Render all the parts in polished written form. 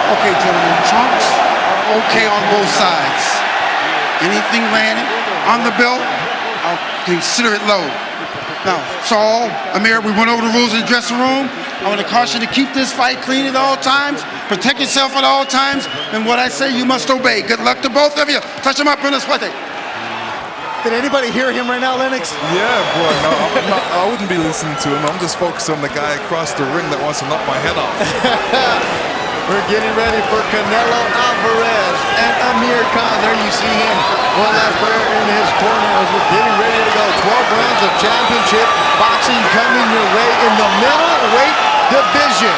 Okay, gentlemen, trunks are okay on both sides. Anything landing on the belt, I'll consider it low. Now, Saul, Amir, we went over the rules in the dressing room. I want to caution you to keep this fight clean at all times, protect yourself at all times, and what I say you must obey. Good luck to both of you. Touch them up in this fight. Did anybody hear him right now, Lennox? Yeah, boy, no, I wouldn't be listening to him. I'm just focused on the guy across the ring that wants to knock my head off. We're getting ready for Canelo Alvarez and Amir Khan. There you see him. One last player in his corner as we're getting ready to go. 12 rounds of championship boxing coming your way in the middleweight division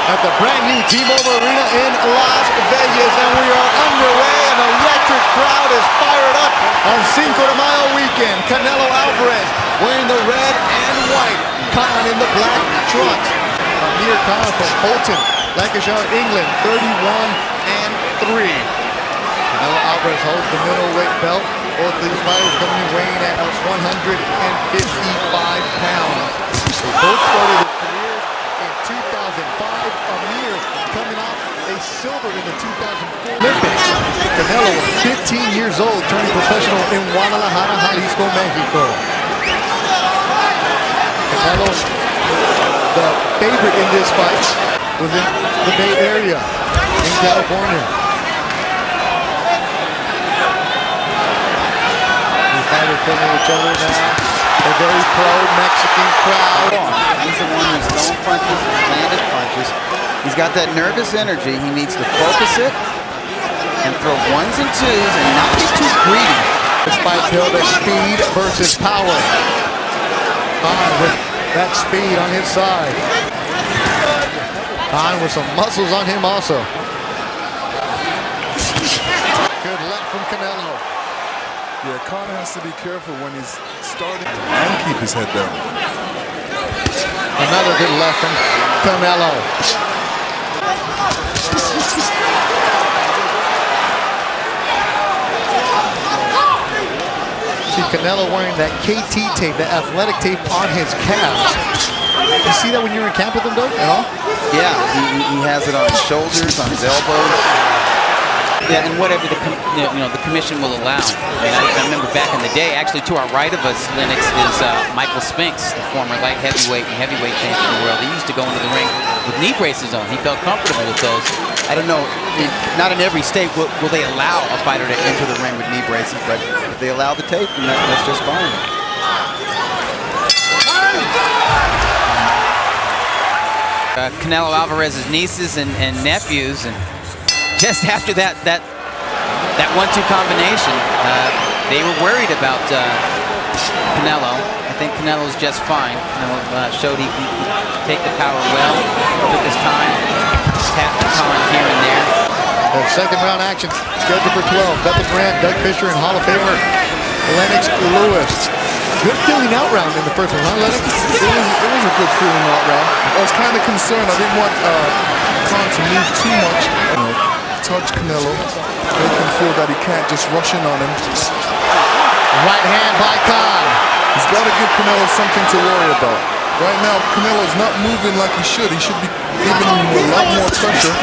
at the brand new T-Mobile Arena in Las Vegas. And we are underway. An electric crowd is fired up on Cinco de Mayo weekend. Canelo Alvarez wearing the red and white. Khan in the black trunks. Amir Khan from Bolton, Lancashire, England, 31-3. Canelo Alvarez holds the middleweight belt. Both of these fighters coming in weighing at 155 pounds. They both started their careers in 2005. Amir coming off a silver in the 2004 Olympics. Canelo was 15 years old, turning professional in Guadalajara, Jalisco, Mexico. Canelo, the favorite in this fight, was in the Bay Area in California. These fighters filming each other now. A very pro-Mexican crowd. He's the one who's thrown punches, landed punches. He's got that nervous energy. He needs to focus it and throw ones and twos and not be too greedy. This fight billed as speed versus power. Khan with that speed on his side. Khan with some muscles on him also. Good left from Canelo. Yeah, Khan has to be careful when he's starting and keep his head down. Another good left from Canelo. See Canelo wearing that KT tape, the athletic tape on his calves. You see that when you're in camp with him, Doug, at all? Yeah, he has it on his shoulders, on his elbows. Yeah, and whatever the commission will allow. I mean, I remember back in the day, actually to our right of us, Lennox, is Michael Spinks, the former light heavyweight and heavyweight champion of the world. He used to go into the ring with knee braces on. He felt comfortable with those. I don't know, not in every state will they allow a fighter to enter the ring with knee braces, but if they allow the tape, then that's just fine. Canelo Alvarez's nieces and nephews, and just after that 1-2 combination, they were worried about Canelo. I think Canelo's just fine. Canelo showed he can take the power well, took his time, tapped the Khan here and there. The second round action scheduled for 12. Bethel Grant, Doug Fisher, and Hall of Famer Lennox Lewis. Good feeling out round in the first one, huh, Lennox? It was a good feeling out round. I was kind of concerned. I didn't want Khan to move too much. Touch Canelo, make him feel that he can't just rush in on him. Right hand by Khan. He's got to give Canelo something to worry about. Right now, Canelo's not moving like he should. He should be giving him a lot more pressure.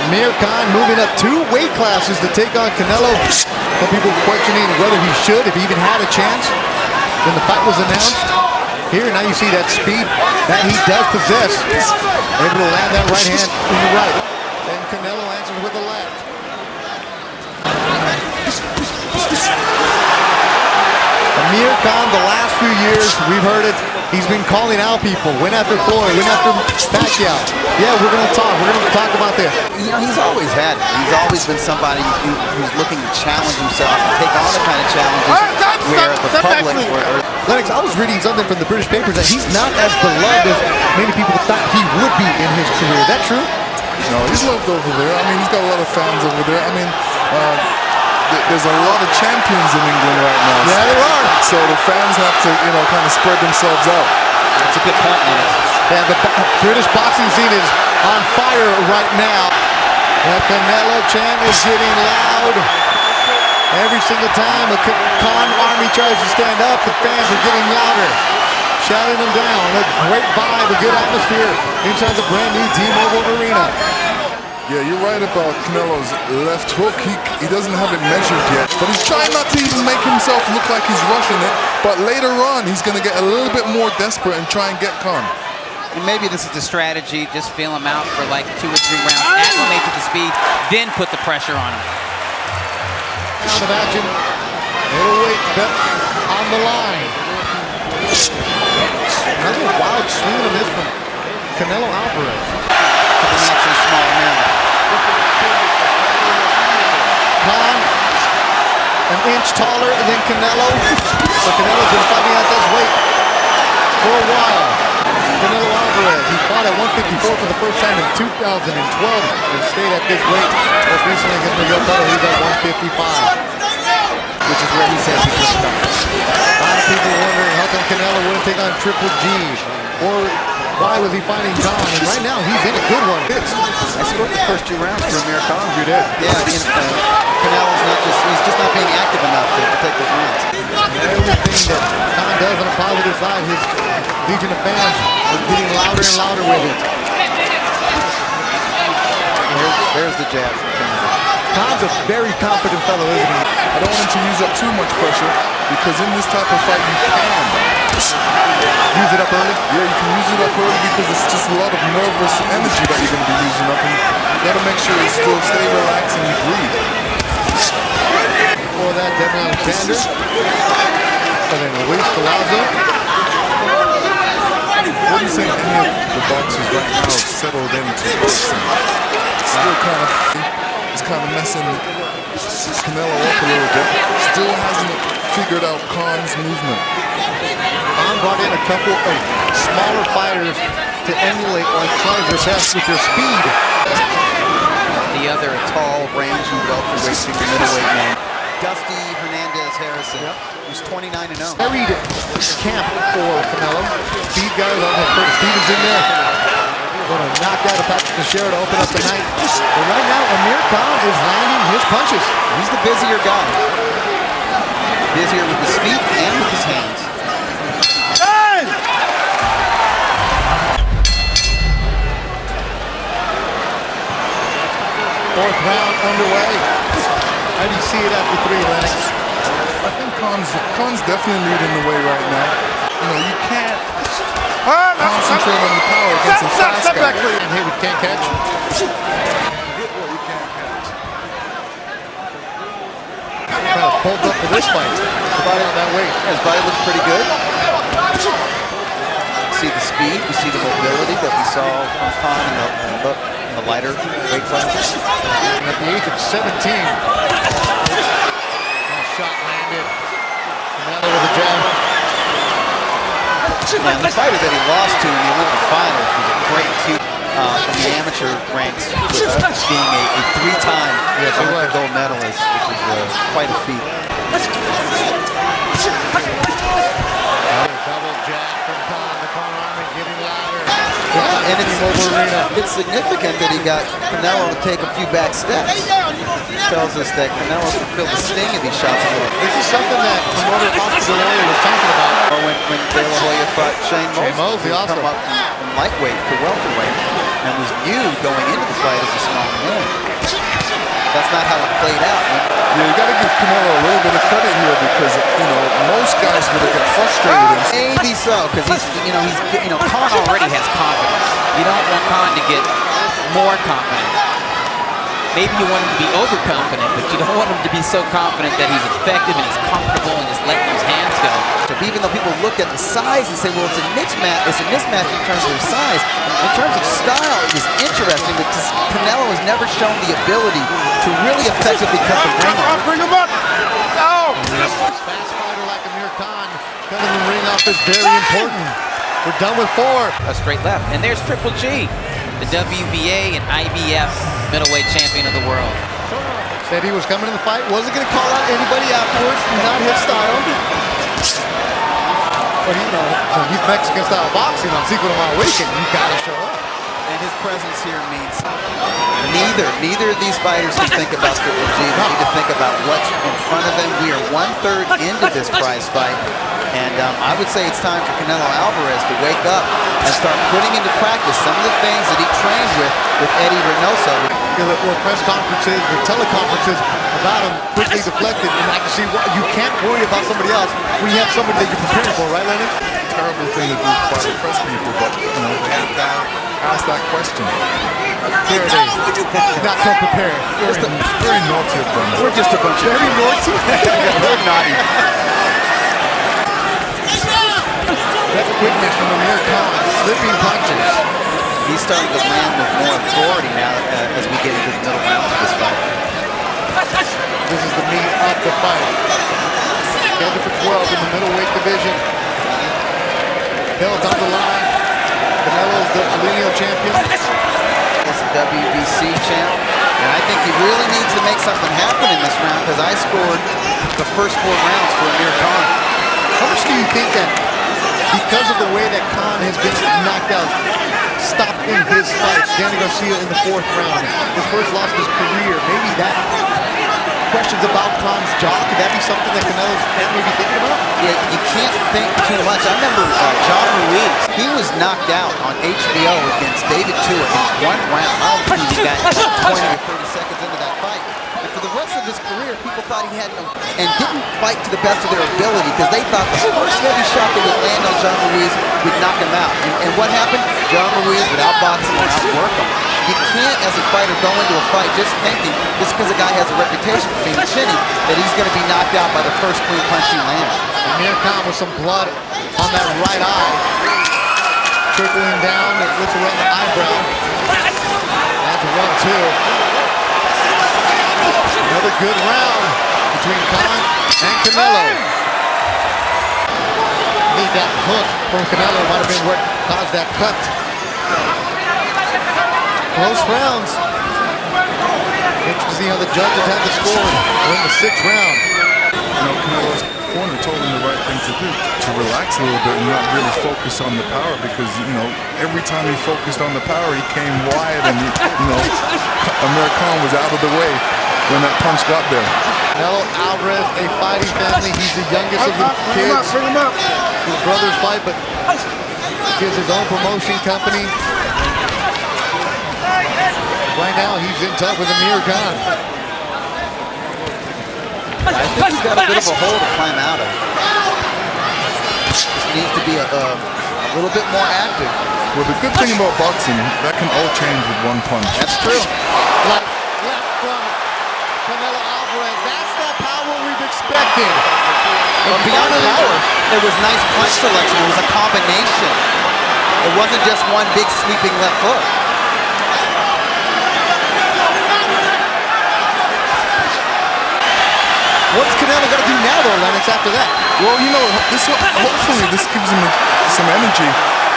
Amir Khan moving up 2 weight classes to take on Canelo. Some people questioning whether he should, if he even had a chance when the fight was announced. Here, now you see that speed that he does possess. Able to land that right hand in the right. And Canelo answers with the left. Amir Khan, the last few years, we've heard it, he's been calling out people. Win after Floyd, win after Pacquiao. Yeah, we're going to talk about this. You know, he's always had it. He's always been somebody who's looking to challenge himself, to take on the kind of challenges where the public... Lennox, I was reading something from the British papers that he's not as beloved as many people thought he would be in his career. Is that true? No, he's loved over there. I mean, he's got a lot of fans over there. I mean, there's a lot of champions in England right now. Yeah, there are. So the fans have to, kind of spread themselves out. That's a good point, Lennox. Yeah, the British boxing scene is on fire right now. The Canelo chant is getting loud. Every single time a Khan army tries to stand up, the fans are getting louder, shouting them down. A great vibe, a good atmosphere inside the brand new T-Mobile Arena. Yeah, you're right about Canelo's left hook. He doesn't have it measured yet, but he's trying not to even make himself look like he's rushing it. But later on, he's going to get a little bit more desperate and try and get Khan. And maybe this is the strategy, just feel him out for like 2 or 3 rounds, acclimate to the speed, then put the pressure on him. Out of action. Middleweight belt on the line. Another wild swing and a miss from Canelo Alvarez. To the naturally small man. Khan, an inch taller than Canelo. So Canelo's been fighting at this weight for a while. Canelo Alvarez, he fought at 154 for the first time in 2012 and stayed at this weight. Most recently against Miguel Cotto, he's at 155. Which is where he says he can start. A lot of people wondering how come Canelo wouldn't take on Triple G, or why was he fighting Khan? And right now, he's in a good one. I scored the first 2 rounds for Amir Khan. You did? Yeah, Canelo's he's just not being active enough to take those rounds. Everything that Khan does on a positive side, his legion of fans are getting louder and louder with it. There's the jab. Khan's a very confident fellow, isn't he? I don't want him to use up too much pressure, because in this type of fight, you can use it up early. Yeah, you can use it up early because it's just a lot of nervous energy that you're going to be using up, and you got to make sure you still stay relaxed and you breathe. Before that, Devin Alexander, and then Luis Palazzo. What do you think any of the boxers right now have settled into boxing? Still kind of, it's kind of messing Canelo up a little bit. Still hasn't figured out Khan's movement. Khan brought in a couple of smaller fighters to emulate or try their best with their speed. The other, a tall, rangy welterweight, super middleweight man, Dusty Hernandez-Harrison, who's 29-0. Carried camp for Canelo. Speed guys, Curtis Stevens in there. Going to knock out a Patrick Teixeira to open up the night. But right now, Amir Khan is landing his punches. He's the busier guy. Busier with his feet and with his hands. Fourth round underway. How do you see it after 3, Lennox? I think Khan's definitely leading the way right now. You know, you can't concentrate on the power against a fast guy. And hit with can't catch. Kind of pulled up for this fight. Body on that weight. Yeah, his body looks pretty good. See the speed, you see the mobility that we saw from Khan in the lighter weight class. And at the age of 17. Shot landed. Another with a jab. And the fighter that he lost to in the Olympic finals was a great cue from the amateur ranks, being a 3-time Olympic gold medalist, which is quite a feat. Double jab from Khan. The corner arm is getting louder. Yeah, and it's significant that he got Canelo to take a few back steps. Tells us that Canelo can feel the sting of these shots a little. This is something that promoter Oscar De La Hoya was talking about. Or when De La Hoya fought Shane Mosley, also come up from lightweight to welterweight, and was viewed going into the fight as a small man. That's not how it played out. Yeah, you got to give Canelo a little bit of credit here, because most guys would have get frustrated. Maybe so, because Khan already has confidence. You don't want Khan to get more confident. Maybe you want him to be overconfident, but you don't want him to be so confident that he's effective and he's comfortable and just letting those hands go. So even though people look at the size and say, well, it's a mismatch in terms of their size, in terms of style, it is interesting because Canelo has never shown the ability to really effectively cut the ring off. Bring him up! Fast fighter like Amir Khan cutting the ring off is very important. We're done with 4. A straight left. And there's Triple G, the WBA and IBF middleweight champion of the world. Said he was coming in the fight. Wasn't going to call out anybody afterwards. Not his style. But he's Mexican style boxing on Cinco de Mayo weekend. You got to show up. And his presence here means neither of these fighters can think about Triple G. They need to think about what's in front of them. We are 1/3 into this prize fight. And I would say it's time for Canelo Alvarez to wake up and start putting into practice some of the things that he trained with Eddie Reynoso. the press conferences, the teleconferences about him quickly deflected, and I can see why you can't worry about somebody else when you have somebody that you're preparing for, right, Lennox? Terrible thing to do by the press people, but you know they have to ask that question. Here it is. Not so prepared. Very naughty of them. We're just a bunch of Very naughty. we're naughty. That's quickness from Amir Khan, slipping punches. He's starting to land with more authority now as we get into the middle rounds of this fight. This is the meat of the fight. Scheduled for 12 in the middleweight division. Belt on the line. Canelo's the lineal champion. He's the WBC champ. And I think he really needs to make something happen in this round because I scored the first 4 rounds for Amir Khan. How much do you think that because of the way that Khan has been knocked out, stopped in his fight, Danny Garcia in the 4th round, his first loss of his career, maybe that questions about Khan's jaw, could that be something that Canelo's family be thinking about? Yeah, you can't think too much. I remember John Ruiz. He was knocked out on HBO against David Tua in 1 round. I don't think he got 20 or 30 seconds into that fight. And for the rest of his career, people thought he had no, and didn't fight to the best of their ability because they thought the first heavy shot that would land on John Ruiz would knock him out. And what happened? John Ruiz would outbox him or outwork him. You can't, as a fighter, go into a fight just thinking, just because a guy has a reputation for being chinny, that he's going to be knocked out by the first clean punch he lands. Amir Khan with some blood on that right eye. Trickling down, it looks around the eyebrow. That's a 1-2. Another good round between Khan and Canelo. I think that hook from Canelo might have been what caused that cut. Close rounds. Interesting to see how the judges have the score in the 6th round. You know, Canelo's corner told him the right thing to do, to relax a little bit and not really focus on the power because, you know, every time he focused on the power, he came wide and, you know, Amir Khan was out of the way when that punch got there. Canelo Alvarez, a fighting family. He's the youngest of the kids. Bring him up. His brothers fight, but he has his own promotion company. Right now, he's in tough with Amir Khan. I think he's got a bit of a hole to climb out of. Just needs to be a little bit more active. Well, the good thing about boxing, that can all change with 1 punch. That's true. Left from Canelo Alvarez. That's the power we've expected. But beyond the power, there was nice punch selection. It was a combination. It wasn't just one big sweeping left hook. What's Canelo got to do now, though, Lennox, after that? Well, you know, hopefully this gives him some energy,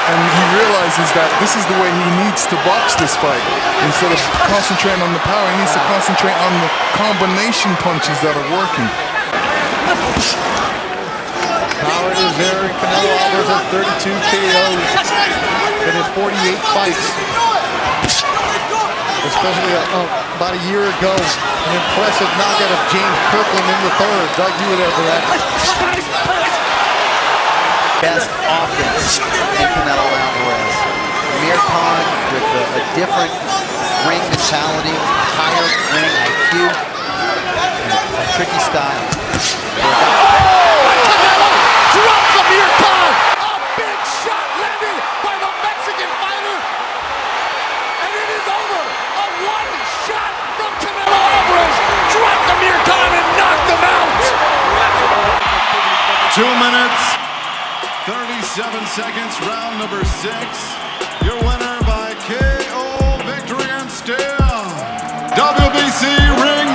and he realizes that this is the way he needs to box this fight. Instead of concentrating on the power, he needs to concentrate on the combination punches that are working. Power is there. Canelo Alvarez has 32 KOs in his 48 fights. Especially about a year ago, an impressive knockout of James Kirkland in the 3rd. Doug, you were there for that. Best offense in Canelo Alvarez. Amir Khan with a different ring mentality, higher ring IQ, and a tricky style. Canelo drops Amir Khan. A big shot landed by the Mexican fighter. And it is over. A one-shot from Canelo Alvarez. Dropped Amir Khan and knocked him out. 2 minutes, 37 seconds, round number 6. Your winner by KO victory and still WBC ring